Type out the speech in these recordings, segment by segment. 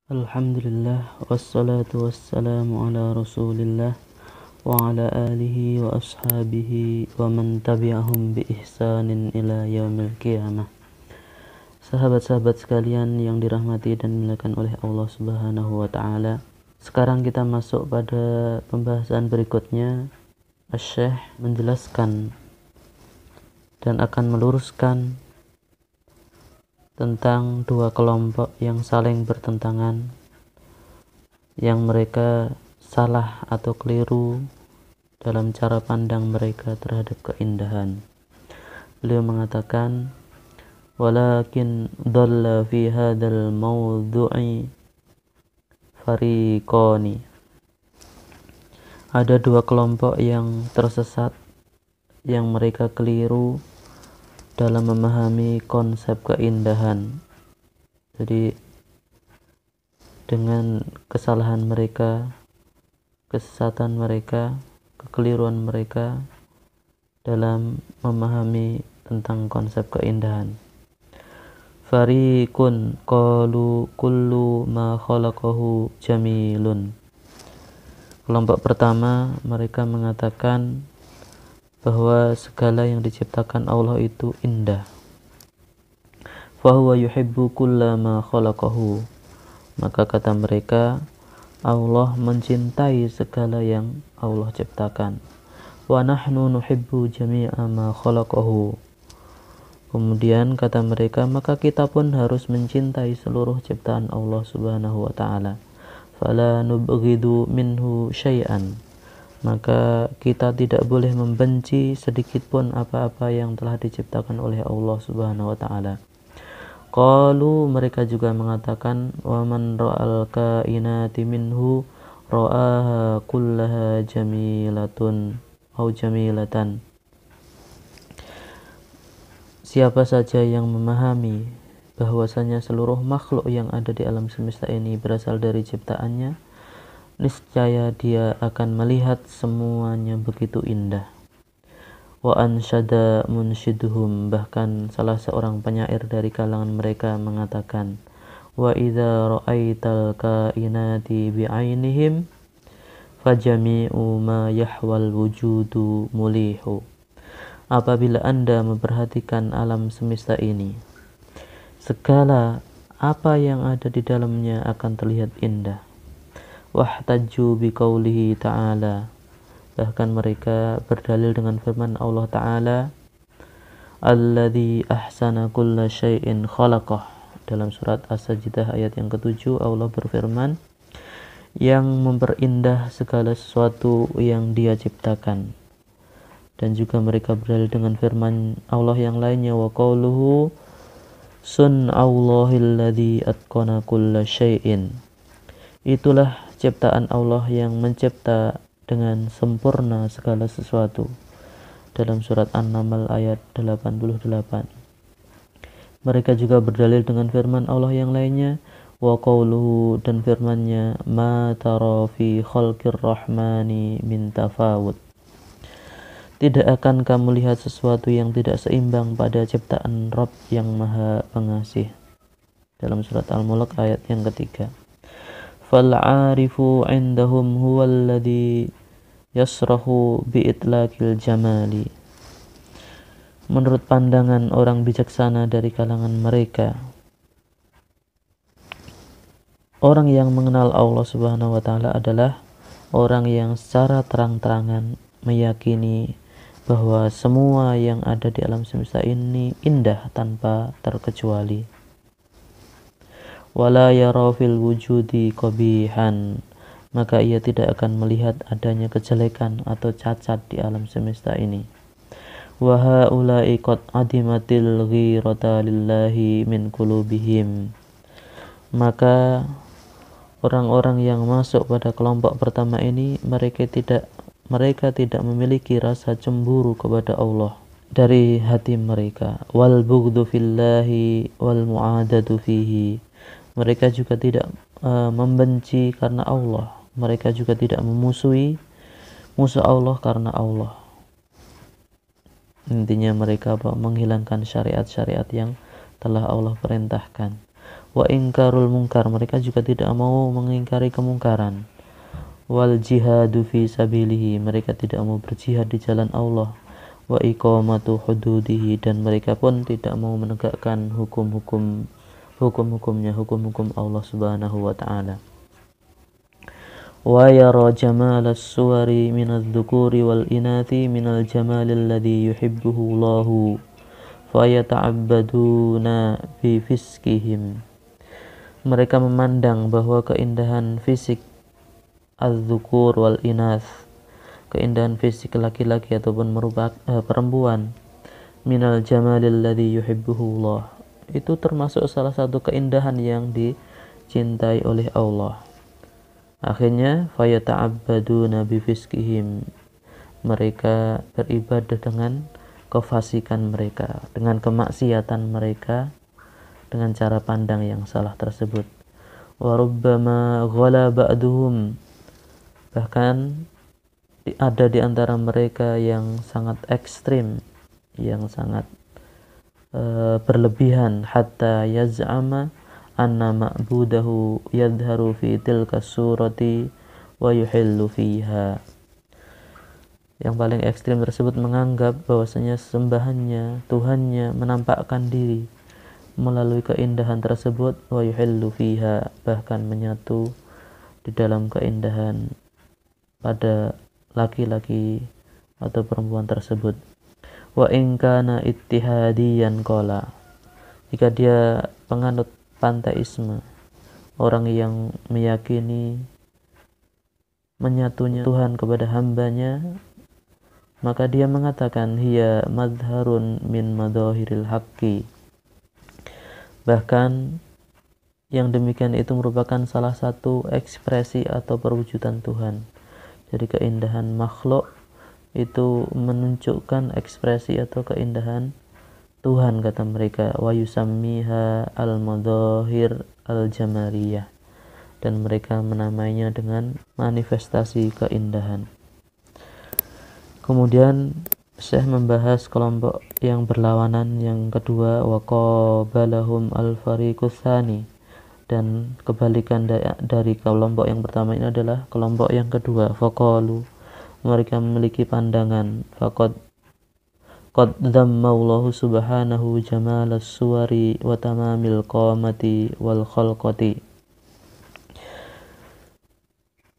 Alhamdulillah wassalatu wassalamu ala rasulillah wa ala alihi wa ashabihi wa man tabi'ahum bi ihsanin ila yaumil qiyamah. Sahabat-sahabat sekalian yang dirahmati dan dimuliakan oleh Allah Subhanahu wa taala. Sekarang kita masuk pada pembahasan berikutnya. Asy-Syaikh menjelaskan dan akan meluruskan tentang dua kelompok yang saling bertentangan, yang mereka salah atau keliru dalam cara pandang mereka terhadap keindahan. Beliau mengatakan, walakin dhalla fi hadzal mawdhu'i fariqani. Ada dua kelompok yang tersesat, yang mereka keliru dalam memahami konsep keindahan. Jadi dengan kesalahan mereka, kesesatan mereka, kekeliruan mereka dalam memahami tentang konsep keindahan. Fariqun qalu kullu ma khalaqahu jamilun. Kelompok pertama, mereka mengatakan bahwa segala yang diciptakan Allah itu indah. Fahuwa yuhibbu kulla ma khalaqahu. Maka kata mereka, Allah mencintai segala yang Allah ciptakan. Wa nahnu nuhibbu jami'a ma khalaqahu. Kemudian kata mereka, maka kita pun harus mencintai seluruh ciptaan Allah Subhanahu wa taala. Fala nubghidu minhu syai'an. Maka kita tidak boleh membenci sedikit pun apa-apa yang telah diciptakan oleh Allah Subhanahu wa taala. Qalu, mereka juga mengatakan, wa man ra'al kainati minhu ra'aha kullaha jamilatun au jamilatan. Siapa saja yang memahami bahwasanya seluruh makhluk yang ada di alam semesta ini berasal dari ciptaannya, niscaya dia akan melihat semuanya begitu indah. Wa ansyada munsyiduhum, bahkan salah seorang penyair dari kalangan mereka mengatakan, wa idza ra'aital kainati bi'ainihim fajami'u ma yahwal wujudu mulihu. Apabila Anda memperhatikan alam semesta ini, segala apa yang ada di dalamnya akan terlihat indah. Wahtajju biqaulihi ta'ala, bahkan mereka berdalil dengan firman Allah Ta'ala, alladzi ahsana kulla syai'in khalaqah. Dalam surat As-Sajdah ayat yang ke-7, Allah berfirman, yang memperindah segala sesuatu yang Dia ciptakan. Dan juga mereka berdalil dengan firman Allah yang lainnya, wa qauluhu sun'allahil ladzi atqana kulla syai'in. Itulah ciptaan Allah yang mencipta dengan sempurna segala sesuatu. Dalam surat An-Naml ayat 88. Mereka juga berdalil dengan firman Allah yang lainnya, wa qauluhu, dan firman-Nya, ma tara fi khalqir rahmani min tafawut. Tidak akan kamu lihat sesuatu yang tidak seimbang pada ciptaan Rabb yang Maha Pengasih. Dalam surat Al-Mulk ayat yang ketiga. Fal'arifu indahum huwalladzi yasrahu bi'itlaqil jamali. Menurut pandangan orang bijaksana dari kalangan mereka, orang yang mengenal Allah Subhanahu wa taala adalah orang yang secara terang-terangan meyakini bahwa semua yang ada di alam semesta ini indah tanpa terkecuali. Wala yara fil wujudi qabihan, maka ia tidak akan melihat adanya kejelekan atau cacat di alam semesta ini. Wa haula'i qad adimatil ghirata lillahi min qulubihim. Maka orang-orang yang masuk pada kelompok pertama ini, mereka tidak memiliki rasa cemburu kepada Allah dari hati mereka. Wal bughdhu fillahi wal mu'adatu fihi. Mereka juga tidak membenci karena Allah. Mereka juga tidak memusuhi musuh Allah karena Allah. Intinya mereka menghilangkan syariat-syariat yang telah Allah perintahkan. Wa ingkarul mungkar, mereka juga tidak mau mengingkari kemungkaran. Wal jihadu fi sabilihi, mereka tidak mau berjihad di jalan Allah. Wa iqamatu hududihi, dan mereka pun tidak mau menegakkan hukum-hukum Allah Subhanahu wa taala. Wa yara jamal as-suwari min adh-dhukuri wal inathi min al-jamal alladhi yuhibbuhu Allahu fa yata'abbaduna bi fiskihim. Mereka memandang bahwa keindahan fisik az-dzukur wal inath, keindahan fisik laki-laki ataupun perempuan, minal jamalil ladzi yuhibbuhu Allah, itu termasuk salah satu keindahan yang dicintai oleh Allah. Akhirnya fayata'abbaduna bi fiskihim, mereka beribadah dengan kefasikan mereka, dengan kemaksiatan mereka, dengan cara pandang yang salah tersebut. Wa rubbama ghala ba'duhum, bahkan ada di antara mereka yang sangat ekstrim, yang sangat berlebihan, hatta yaz'ama anna ma'budahu yadharu fi tilka surati wa yuhillu fiha. Yang paling ekstrim tersebut menganggap bahwasanya sembahannya, Tuhannya menampakkan diri melalui keindahan tersebut, wa yuhillu fiha, bahkan menyatu di dalam keindahan pada laki-laki atau perempuan tersebut. Wa in kana ittihadiyan qala, jika dia penganut panteisme, orang yang meyakini menyatunya Tuhan kepada hambanya, maka dia mengatakan hiya madharun min madhahiril haqqi, bahkan yang demikian itu merupakan salah satu ekspresi atau perwujudan Tuhan. Jadi keindahan makhluk itu menunjukkan ekspresi atau keindahan Tuhan, kata mereka. Wa yusammiha al-madhahir al-jamariyah, dan mereka menamainya dengan manifestasi keindahan. Kemudian Syekh membahas kelompok yang berlawanan yang kedua, wa qabalahum al-fariqus tsani, dan kebalikan dari kelompok yang pertama ini adalah kelompok yang kedua. Faqalu, mereka memiliki pandangan, faqad dzammallahu subhanahu jamalas suwari wa tamamil qamati wal khalqati.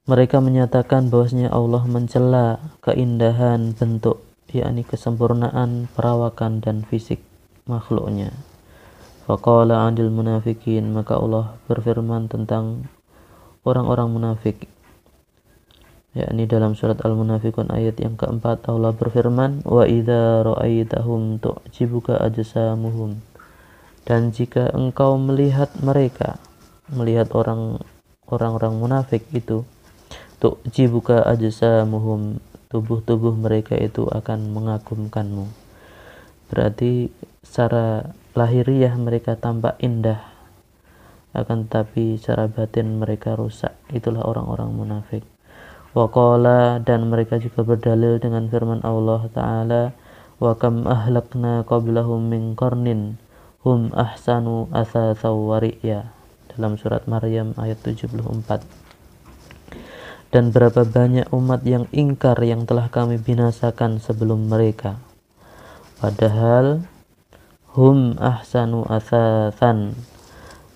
Mereka menyatakan bahwasanya Allah mencela keindahan bentuk, yakni kesempurnaan perawakan dan fisik makhluknya. Faqala 'anil munafikin, maka Allah berfirman tentang orang-orang munafik, yakni dalam surat Al-Munafiqun ayat yang keempat, Allah berfirman, wa idza ra'aitahum tu'jibuka ajsamuhum, dan jika engkau melihat mereka, melihat orang-orang munafik itu, tu'jibuka ajsamuhum, tubuh-tubuh mereka itu akan mengagumkanmu. Berarti secara lahiriah mereka tampak indah, akan tetapi secara batin mereka rusak. Itulah orang-orang munafik. Waqala, dan mereka juga berdalil dengan firman Allah Ta'ala, wa kam ahlakna qablahum min qarnin hum ahsanu athasa wa ri'ya, dalam surat Maryam ayat 74. Dan berapa banyak umat yang ingkar yang telah kami binasakan sebelum mereka, padahal hum ahsanu athasan,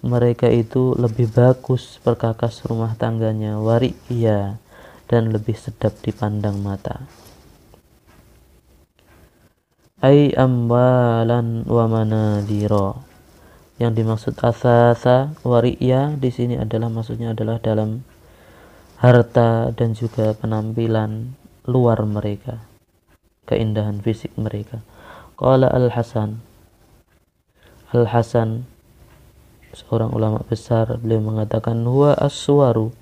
mereka itu lebih bagus perkakas rumah tangganya, wari'ya, dan lebih sedap dipandang mata. Ai amwalan wa manadhira, yang dimaksud asasa wari'ya di sini adalah maksudnya adalah dalam harta dan juga penampilan luar mereka, keindahan fisik mereka. Qala Al-Hasan, seorang ulama besar, beliau mengatakan huwa as-suwaru,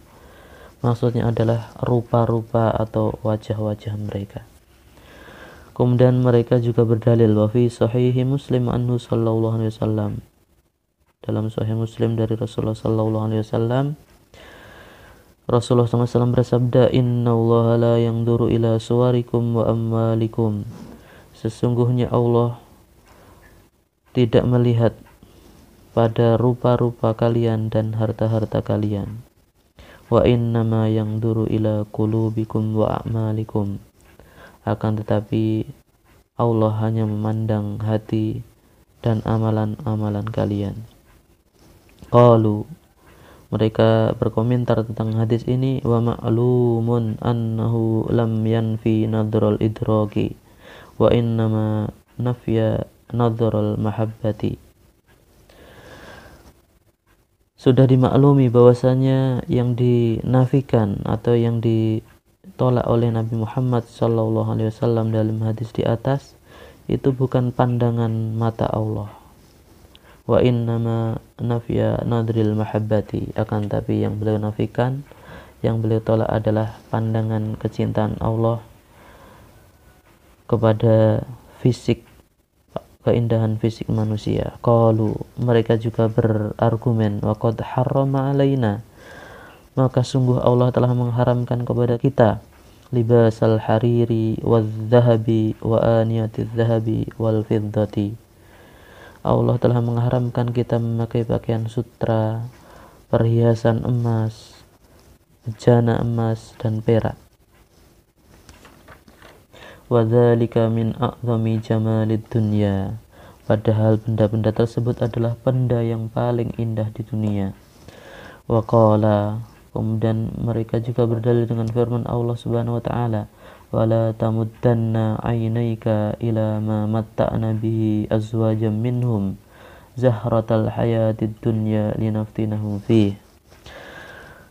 maksudnya adalah rupa-rupa atau wajah-wajah mereka. Kemudian mereka juga berdalil wa fi sahihi Muslim anhu sallallahu alaihi wasallam, dalam sahih Muslim dari Rasulullah sallallahu alaihi wasallam, Rasulullah SAW bersabda, innallaha la yanzuru ila suwarikum wa amwalikum, sesungguhnya Allah tidak melihat pada rupa-rupa kalian dan harta-harta kalian. Wa innama yanzuru ila qulubikum wa a'malikum. Akan tetapi Allah hanya memandang hati dan amalan-amalan kalian. Qalu, mereka berkomentar tentang hadis ini, wa ma'lumun annahu lam yanfi nadral idraki wa innama nafya nadral mahabbati. Sudah dimaklumi bahwasanya yang dinafikan atau yang ditolak oleh Nabi Muhammad SAW dalam hadis di atas itu bukan pandangan mata Allah. Wa innama nafya nadril mahabbati, akan tapi yang beliau nafikan, yang beliau tolak adalah pandangan kecintaan Allah kepada fisik, keindahan fisik manusia. Qalu, mereka juga berargumen, wa qad harrama alaina, maka sungguh Allah telah mengharamkan kepada kita libasal hariri wadh-dhahabi wa aniyatiz dhahabi wal fiddati. Allah telah mengharamkan kita memakai pakaian sutra, perhiasan emas, bejana emas dan perak. Wa dzalika min a'zami jamalid dunya, padahal benda-benda tersebut adalah benda yang paling indah di dunia. Wa qala, kemudian mereka juga berdalil dengan firman Allah Subhanahu wa taala, wala tamuddanna 'ainaika ila ma matta'na bihi azwajan minhum zahratal hayatid dunya linaftinahum fih.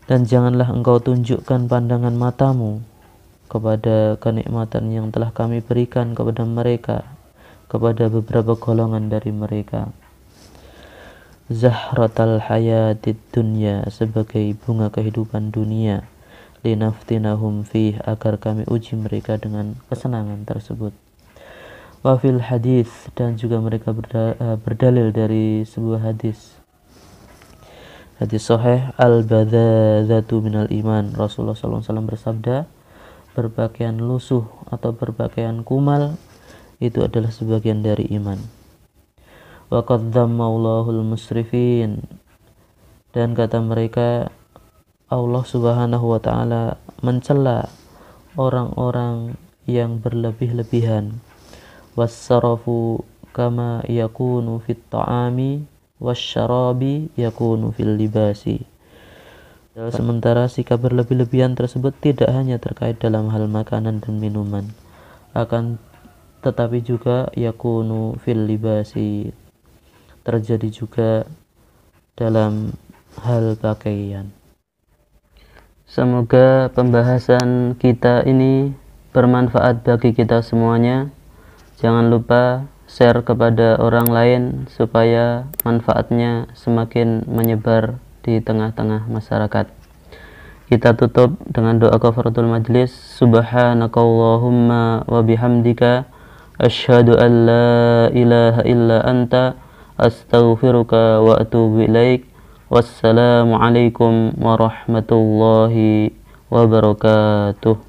Dan janganlah engkau tunjukkan pandangan matamu kepada kenikmatan yang telah kami berikan kepada mereka, kepada beberapa golongan dari mereka. Zahratal hayatid dunya, sebagai bunga kehidupan dunia, linaftinahum fih, agar kami uji mereka dengan kesenangan tersebut. Wa fil hadis, dan juga mereka berdalil dari sebuah hadis sahih, al-badadzatu minal iman. Rasulullah SAW bersabda, berpakaian lusuh atau berpakaian kumal itu adalah sebagian dari iman. Wa qad dhammallahul musrifin, dan kata mereka, Allah Subhanahu wa taala mencela orang-orang yang berlebih-lebihan. Wassarafu kama yakunu fit ta'ami wasyarabi yakunu fil libasi. Sementara sikap berlebih-lebihan tersebut tidak hanya terkait dalam hal makanan dan minuman, akan tetapi juga yakunu fil libasi, terjadi juga dalam hal pakaian. Semoga pembahasan kita ini bermanfaat bagi kita semuanya. Jangan lupa share kepada orang lain supaya manfaatnya semakin menyebar di tengah-tengah masyarakat. Kita tutup dengan doa kafaratul majlis. Subhanakallahumma wa bihamdika asyhadu an la ilaha illa anta astaghfiruka wa atubu ilaik. Wassalamu alaikum warahmatullahi wabarakatuh.